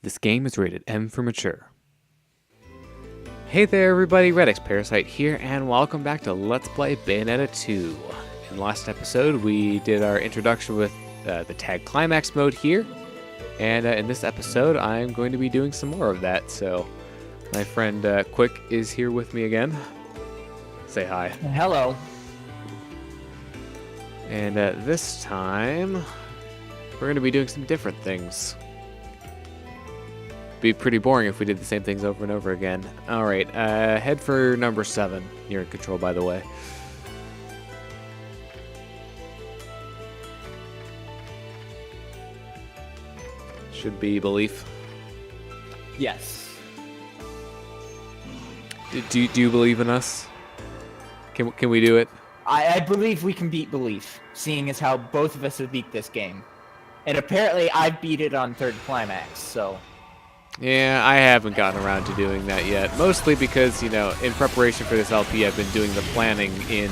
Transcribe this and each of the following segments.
This game is rated M for mature. Hey there everybody, redxparasite here, and welcome back to Let's Play Bayonetta 2. In the last episode, we did our introduction with the Tag Climax mode here, and in this episode, I'm going to be doing some more of that, so my friend Quick is here with me again. Say hi. Hello. And this time, we're going to be doing some different things. Be pretty boring if we did the same things over and over again. Alright, head for number 7. You're in control, by the way. Should be belief. Yes. Do you believe in us? Can we do it? I believe we can beat belief, seeing as how both of us have beat this game. And apparently I've beat it on third climax, so... Yeah, I haven't gotten around to doing that yet. Mostly because, you know, in preparation for this LP, I've been doing the planning in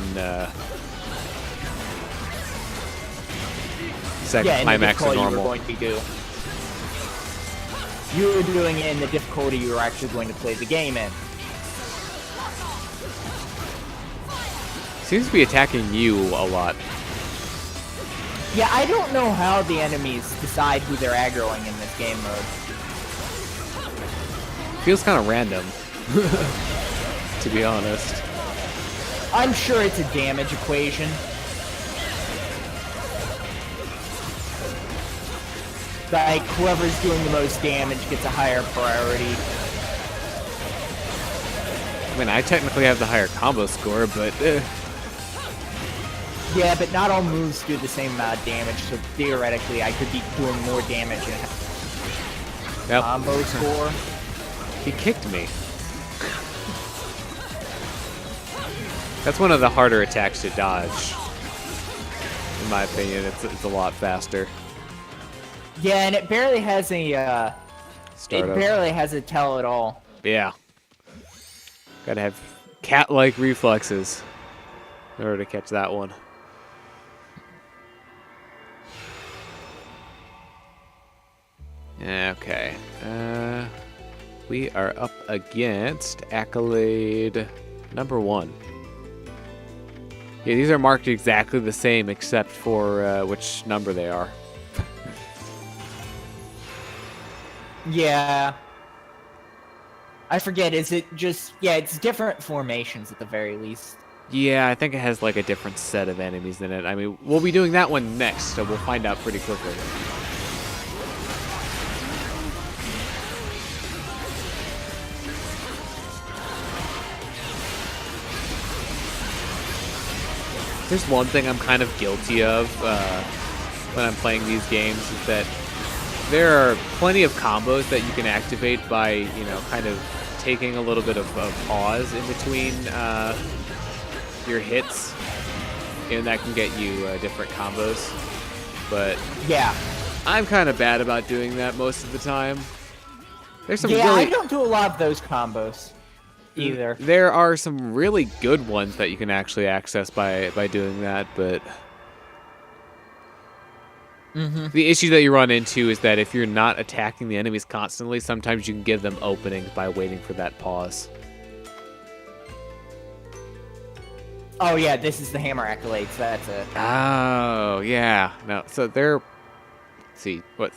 second climax as normal. You were going to do. You were doing it in the difficulty you were actually going to play the game in. Seems to be attacking you a lot. Yeah, I don't know how the enemies decide who they're aggroing in this game mode. Feels kind of random, to be honest. I'm sure it's a damage equation. Like, whoever's doing the most damage gets a higher priority. I mean, I technically have the higher combo score, but... Yeah, but not all moves do the same amount of damage, so theoretically I could be doing more damage in Yep. combo score. He kicked me. That's one of the harder attacks to dodge. In my opinion, it's a lot faster. Yeah, and it barely has a Startup. it barely has a tell at all. Yeah. Gotta have cat-like reflexes in order to catch that one. Okay. We are up against Accolade number 1. Yeah, these are marked exactly the same except for which number they are. Yeah. I forget, is it just... Yeah, it's different formations at the very least. Yeah, I think it has like a different set of enemies in it. I mean, we'll be doing that one next, so we'll find out pretty quickly. There's one thing I'm kind of guilty of when I'm playing these games is that there are plenty of combos that you can activate by, you know, kind of taking a little bit of a pause in between your hits, and that can get you different combos. But Yeah. I'm kind of bad about doing that most of the time. There's some Yeah, really... I don't do a lot of those combos either. There are some really good ones that you can actually access by doing that, but the issue that you run into is that if you're not attacking the enemies constantly, sometimes you can give them openings by waiting for that pause. Oh yeah, this is the hammer accolades, that's it. Oh, yeah. No, so there, let's see, what,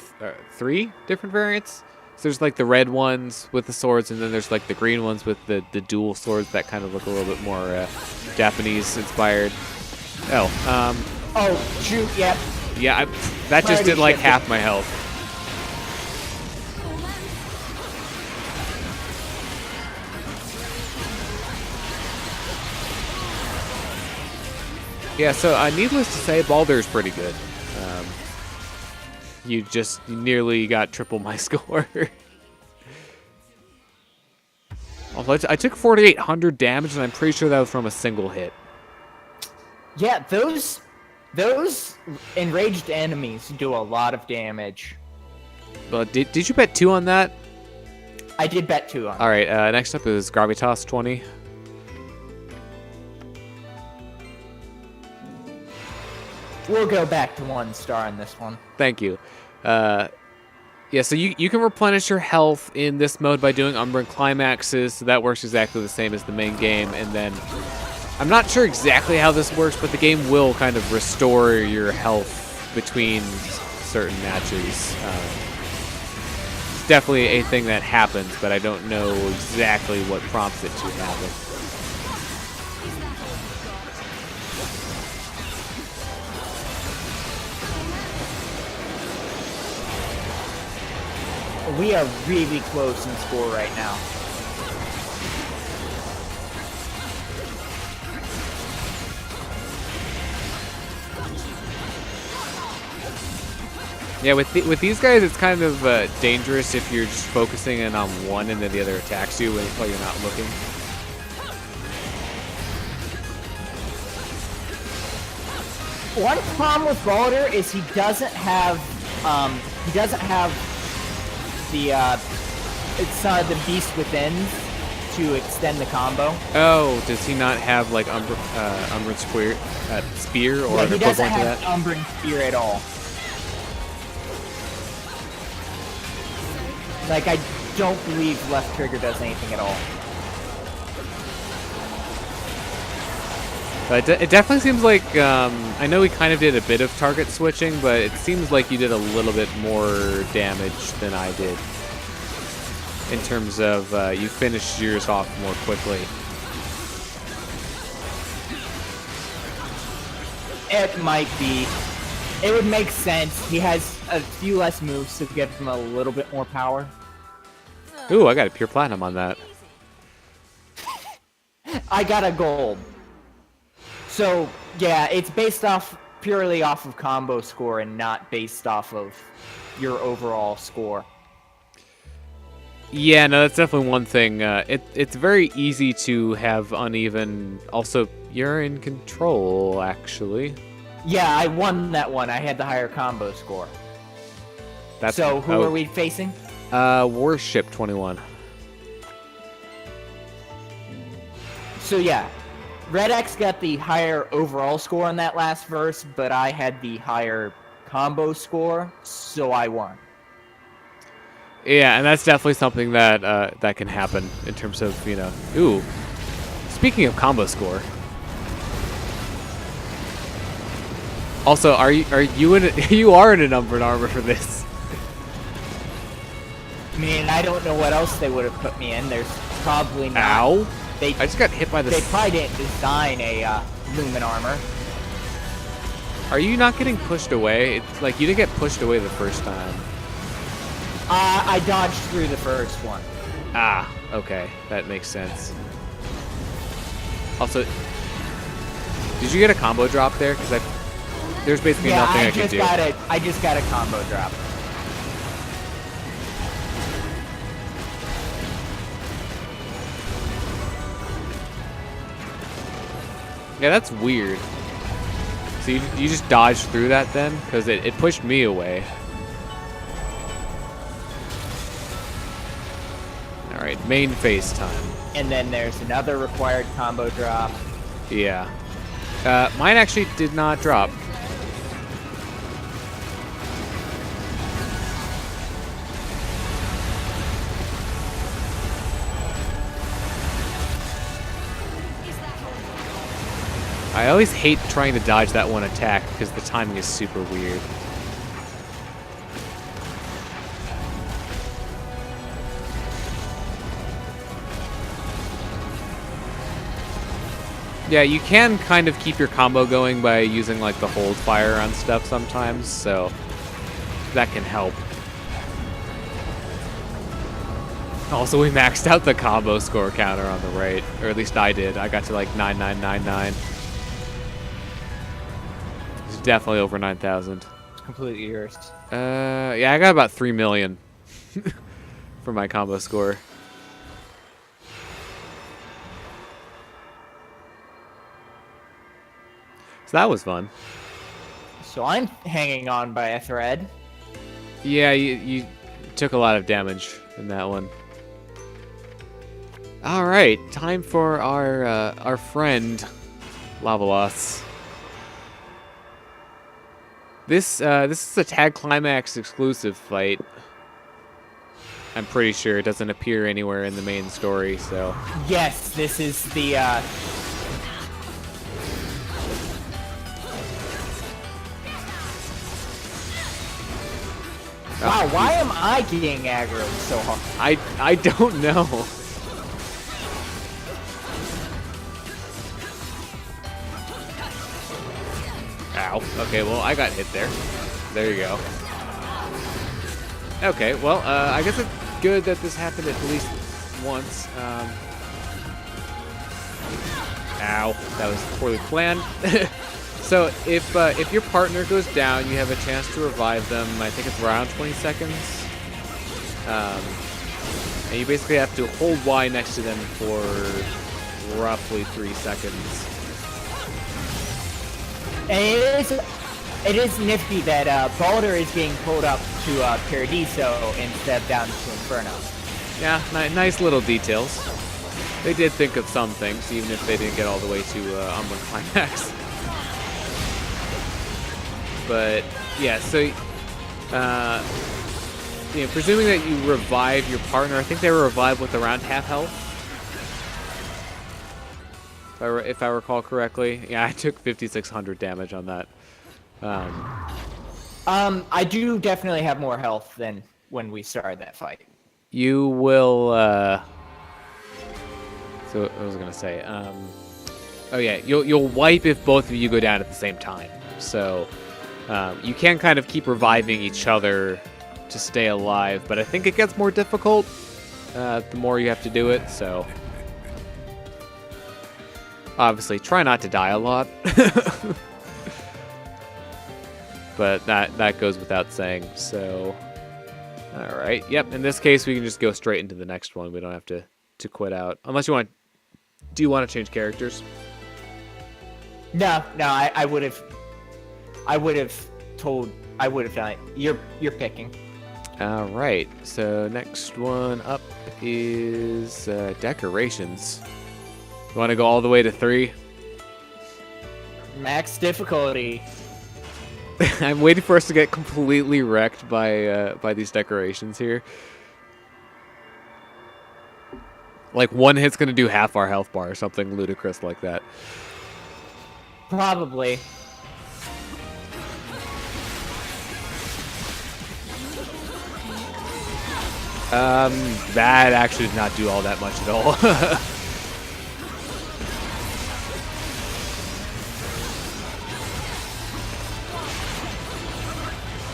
3 different variants? So there's like the red ones with the swords, and then there's like the green ones with the dual swords that kind of look a little bit more Japanese inspired. Oh, shoot, yep. Yeah, that just did like half my health. Yeah, so needless to say, Baldur's pretty good. You just nearly got triple my score. Also, I took 4,800 damage, and I'm pretty sure that was from a single hit. Yeah, those enraged enemies do a lot of damage. But did you bet 2 on that? I did bet 2 on. All right, next up is Gravitas 20. We'll go back to 1 star on this one. Thank you. Yeah, so you can replenish your health in this mode by doing Umbran Climaxes, so that works exactly the same as the main game, and then I'm not sure exactly how this works, but the game will kind of restore your health between certain matches. It's definitely a thing that happens, but I don't know exactly what prompts it to happen. We are really close in score right now. Yeah, with these guys, it's kind of dangerous if you're just focusing in on one and then the other attacks you while you're not looking. One problem with Baldur is he doesn't have the Beast Within to extend the combo. Oh, does he not have like Umbran Spear or Yeah, an he doesn't equivalent to have that? Umbran Spear at all. Like, I don't believe left trigger does anything at all. But it definitely seems like, I know we kind of did a bit of target switching, but it seems like you did a little bit more damage than I did. In terms of, you finished yours off more quickly. It might be. It would make sense. He has a few less moves to give him a little bit more power. Ooh, I got a pure platinum on that. I got a gold. So, yeah, it's based purely off of combo score and not based off of your overall score. Yeah, no, that's definitely one thing. It's very easy to have uneven... Also, you're in control, actually. Yeah, I won that one. I had the higher combo score. So, who are we facing? Warship 21. So, yeah. Red X got the higher overall score on that last verse, but I had the higher combo score, so I won. Yeah, and that's definitely something that that can happen in terms of, you know... Ooh, speaking of combo score... Also, are you in you are in an Umbran armor for this? I mean, I don't know what else they would have put me in. There's probably not. Ow! I just got hit by this. They probably didn't design a Lumen armor. Are you not getting pushed away? It's like you didn't get pushed away the first time. I dodged through the first one. Ah, okay, that makes sense. Also, did you get a combo drop there? Because there's basically nothing I can do. I just got a combo drop. Yeah, that's weird. So you just dodged through that then? Because it pushed me away. Alright, main phase time. And then there's another required combo drop. Yeah. Mine actually did not drop. I always hate trying to dodge that one attack because the timing is super weird. Yeah, you can kind of keep your combo going by using like the hold fire on stuff sometimes, so that can help. Also, we maxed out the combo score counter on the right, or at least I did. I got to like 9999. It's definitely over 9,000. It's completely yours. Yeah, I got about 3 million for my combo score. So that was fun. So I'm hanging on by a thread. Yeah, you took a lot of damage in that one. All right, time for our friend Lavalos. This is a Tag Climax exclusive fight. I'm pretty sure it doesn't appear anywhere in the main story, so... Yes, this is the, Wow, why am I getting aggroed so hard? I don't know. Ow. Okay, well, I got hit there. There you go. Okay, well, I guess it's good that this happened at least once. Ow. That was poorly planned. So if your partner goes down, you have a chance to revive them. I think it's around 20 seconds. And you basically have to hold Y next to them for roughly 3 seconds. And it is nifty that Baldur is being pulled up to Paradiso instead of down to Inferno. Yeah, nice little details. They did think of some things, even if they didn't get all the way to Unborn Climax. But yeah, so presuming that you revive your partner, I think they were revived with around half health, if I recall correctly. Yeah, I took 5,600 damage on that. I do definitely have more health than when we started that fight. You will. So what was I gonna say? Oh yeah, you'll wipe if both of you go down at the same time. So. You can kind of keep reviving each other to stay alive, but I think it gets more difficult the more you have to do it, so... Obviously, try not to die a lot. But that goes without saying, so... Alright, yep, in this case we can just go straight into the next one. We don't have to quit out. Unless you want... Do you want to change characters? No, I would have... I would have done it. You're picking. All right. So next one up is decorations. You want to go all the way to 3? Max difficulty. I'm waiting for us to get completely wrecked by these decorations here. Like one hit's gonna do half our health bar or something ludicrous like that. Probably. That actually did not do all that much at all.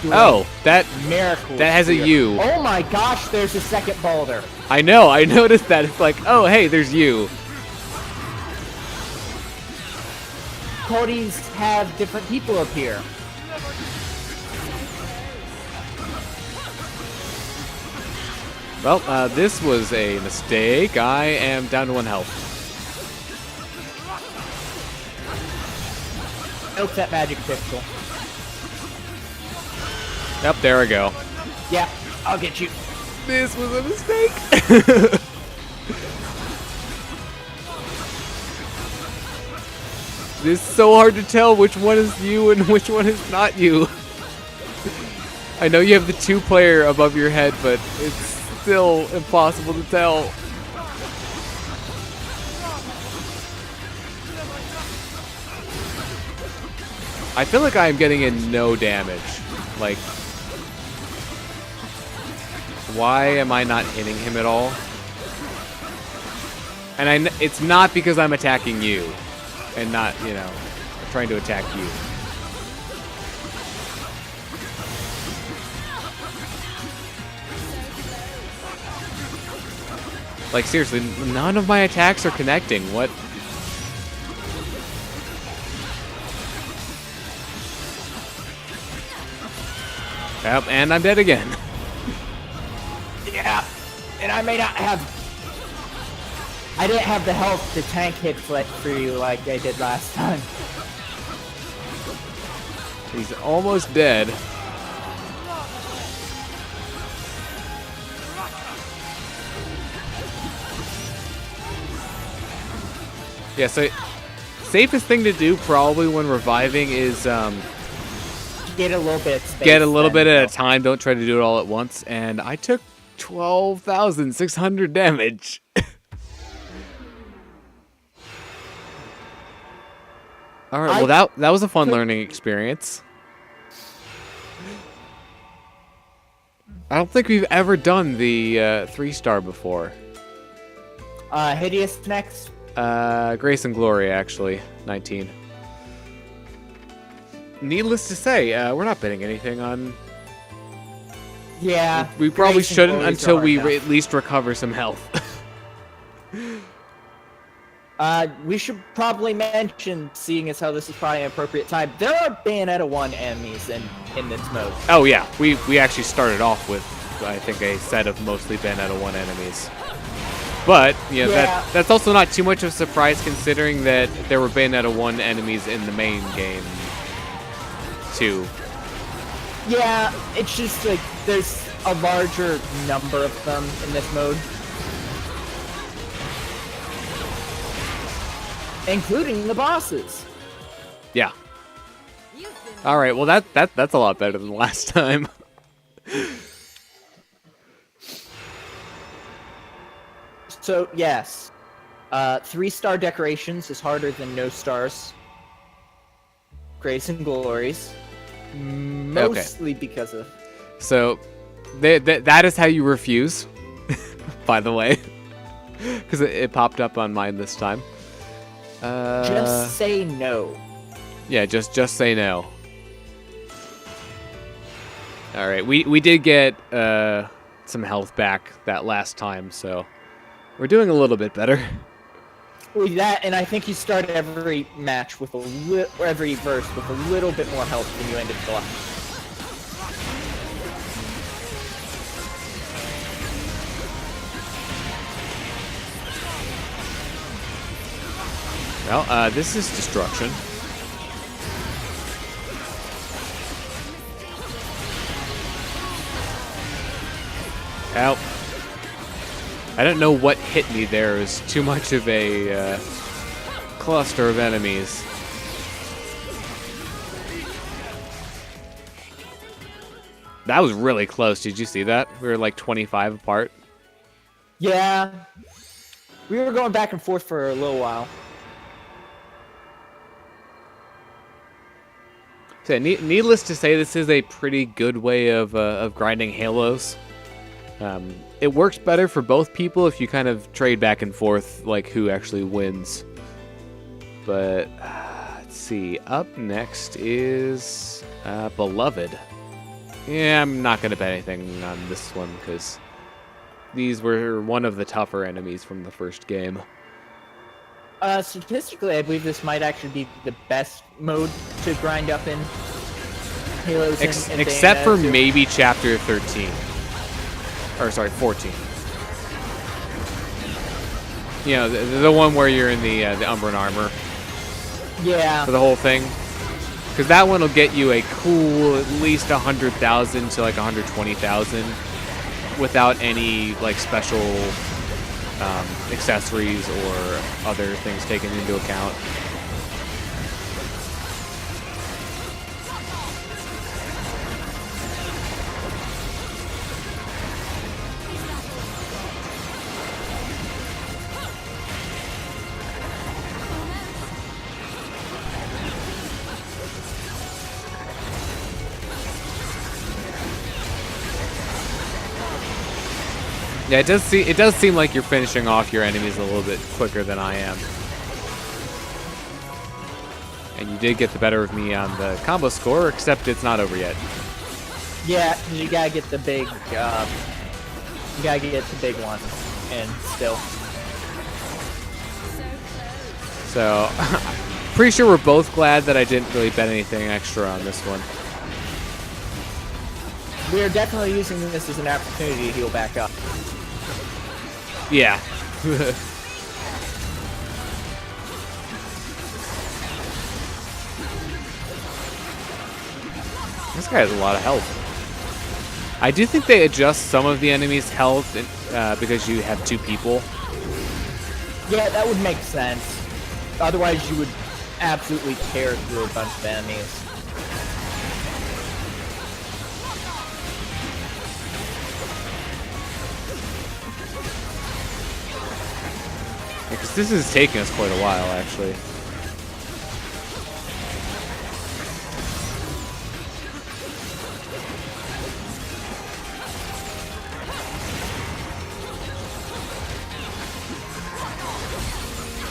Oh, that has a U. Oh my gosh, there's a second Baldur. I know, I noticed that. It's like, oh hey, there's you. Cody's have different people appear. Well, this was a mistake. I am down to 1 health. Nope, that magic pistol. Yep, there we go. Yeah, I'll get you. This was a mistake. This is so hard to tell which one is you and which one is not you. I know you have the 2-player above your head, but it's still impossible to tell. I feel like I am getting in no damage. Like, why am I not hitting him at all? And it's not because I'm attacking you and not, trying to attack you. Like, seriously, none of my attacks are connecting. What? Yep, and I'm dead again. Yeah, and I may not have... I didn't have the health to tank hit flick for you like I did last time. He's almost dead. Yeah, so safest thing to do probably when reviving is get a little bit of space. Get a little bit at a time. Don't try to do it all at once. And I took 12,600 damage. All right, well that was a fun learning experience. I don't think we've ever done the 3-star before. Hideous next. Grace and Glory, actually, 19. Needless to say, we're not betting anything on. Yeah. We probably Grace and shouldn't Glory's until are we enough. at least recover some health. We should probably mention, seeing as how this is probably an appropriate time, there are Bayonetta 1 enemies in this mode. Oh yeah, we actually started off with, I think, a set of mostly Bayonetta 1 enemies. But, you know, Yeah. that's also not too much of a surprise considering that there were Bayonetta 1 enemies in the main game, too. Yeah, it's just like there's a larger number of them in this mode. Including the bosses. Yeah. Alright, well that's a lot better than last time. So, yes. 3-star decorations is harder than no stars. Grace and Glories. Mostly because of... So, that is how you refuse, by the way. Because it popped up on mine this time. Just say no. Yeah, just say no. Alright, we did get some health back that last time, so we're doing a little bit better. With that, and I think you start every match with every verse with a little bit more health than you ended the last. Well, this is destruction. Ow. I don't know what hit me there. It was too much of a cluster of enemies. That was really close. Did you see that? We were like 25 apart. Yeah. We were going back and forth for a little while. So, needless to say, this is a pretty good way of grinding Halos. It works better for both people if you kind of trade back and forth, like who actually wins. But let's see. Up next is Beloved. Yeah, I'm not gonna bet anything on this one because these were one of the tougher enemies from the first game. Statistically, I believe this might actually be the best mode to grind up in Halos and Except for Bayonetta. maybe Chapter 13. Or, sorry, 14. You know, the one where you're in the Umbran armor Yeah. for the whole thing. Because that one will get you a cool at least 100,000 to like 120,000 without any like special accessories or other things taken into account. Yeah, it does seem like you're finishing off your enemies a little bit quicker than I am. And you did get the better of me on the combo score, except it's not over yet. Yeah, you gotta get the big, one, and still. So, pretty sure we're both glad that I didn't really bet anything extra on this one. We're definitely using this as an opportunity to heal back up. Yeah. This guy has a lot of health. I do think they adjust some of the enemies' health because you have two people. Yeah, that would make sense. Otherwise, you would absolutely tear through a bunch of enemies. Because this is taking us quite a while, actually.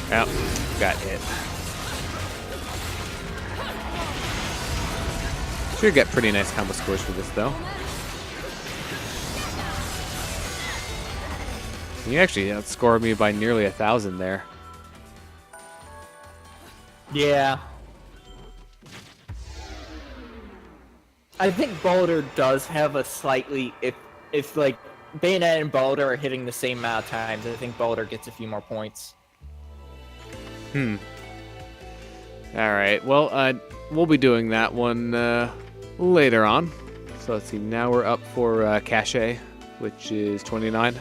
Oh, got hit. Should get pretty nice combo scores for this, though. You actually outscored me by nearly 1,000 there. Yeah. I think Boulder does have a slightly... If like, Bayonetta and Boulder are hitting the same amount of times, I think Boulder gets a few more points. Alright, well, we'll be doing that one later on. So let's see, now we're up for Cache, which is 29.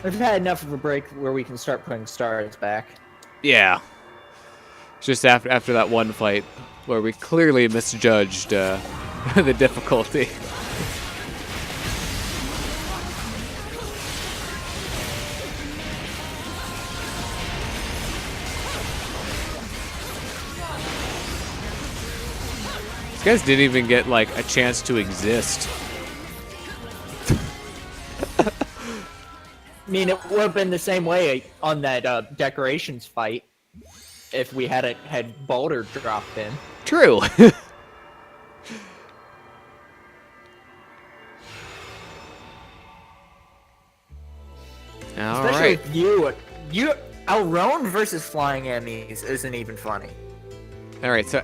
We've had enough of a break where we can start putting stars back. Yeah. Just after that one fight where we clearly misjudged the difficulty. These guys didn't even get, like, a chance to exist. I mean, it would have been the same way on that decorations fight if we had Boulder dropped in. True. Especially with you, Elrond versus flying enemies isn't even funny. All right, so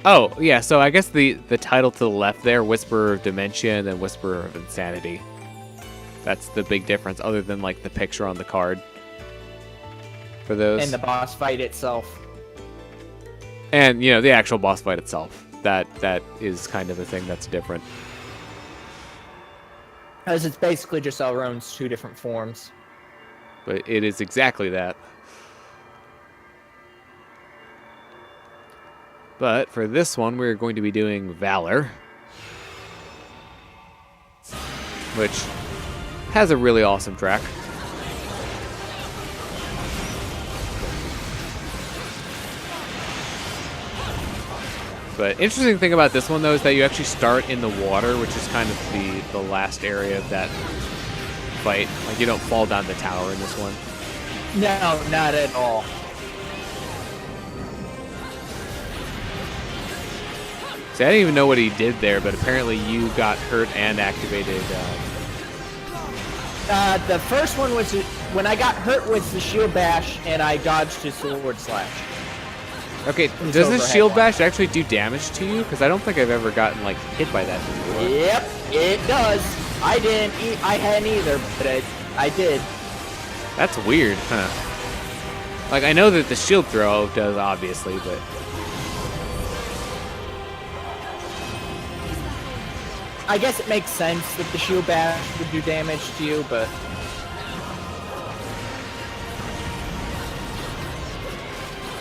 oh yeah, so I guess the title to the left there, Whisperer of Dementia and then Whisperer of Insanity. That's the big difference, other than like the picture on the card for those. And the boss fight itself. And you know, the actual boss fight itself. That is kind of a thing that's different. Because it's basically just Elrond's two different forms. But it is exactly that. But for this one, we're going to be doing Valor, which has a really awesome track. But interesting thing about this one, though, is that you actually start in the water, which is kind of the last area of that fight. Like, you don't fall down the tower in this one. No, not at all. See, I didn't even know what he did there, but apparently you got hurt and activated. The first one was when I got hurt was the shield bash, and I dodged his sword slash. Okay, does this shield bash actually do damage to you? Because I don't think I've ever gotten like hit by that before. Yep, it does. I hadn't either, but I did. That's weird, huh? Like, I know that the shield throw does, obviously, but... I guess it makes sense that the shield bash would do damage to you, but...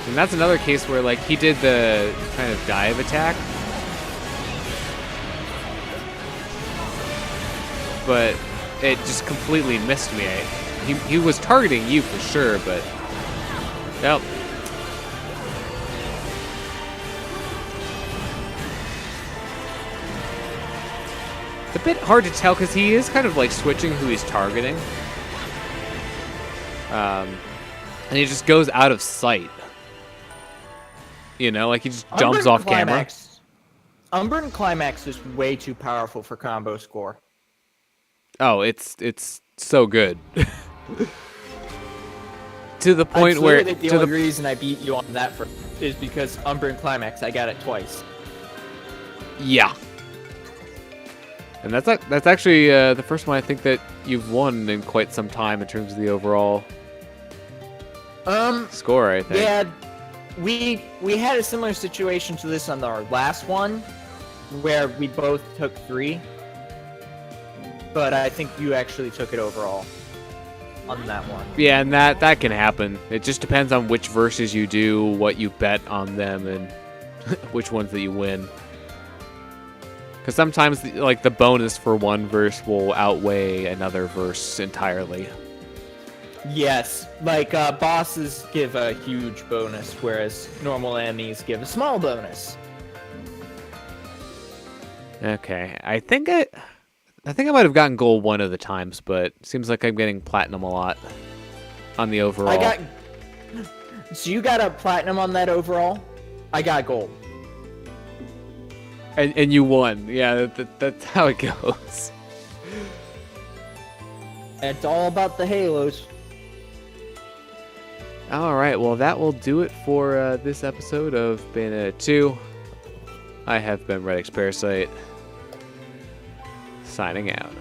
And that's another case where, like, he did the kind of dive attack. But it just completely missed me. He was targeting you for sure, but... Nope. It's a bit hard to tell because he is kind of like switching who he's targeting. And he just goes out of sight. You know, like he just jumps off camera. Unburdened Climax is way too powerful for combo score. Oh, it's so good. To the point where... The only reason I beat you on that is because Unburdened Climax, I got it twice. Yeah. And that's actually the first one I think that you've won in quite some time in terms of the overall score, I think. Yeah, we had a similar situation to this on our last one, where we both took 3. But I think you actually took it overall on that one. Yeah, and that can happen. It just depends on which verses you do, what you bet on them, and which ones that you win. Because sometimes, like, the bonus for one verse will outweigh another verse entirely. Yes, like bosses give a huge bonus, whereas normal enemies give a small bonus. Okay, I think I might have gotten gold one of the times, but it seems like I'm getting platinum a lot on the overall. So you got a platinum on that overall? I got gold. And you won. Yeah, that's how it goes. It's all about the halos. All right, well, that will do it for this episode of Bayonetta 2. I have been redxparasite, signing out.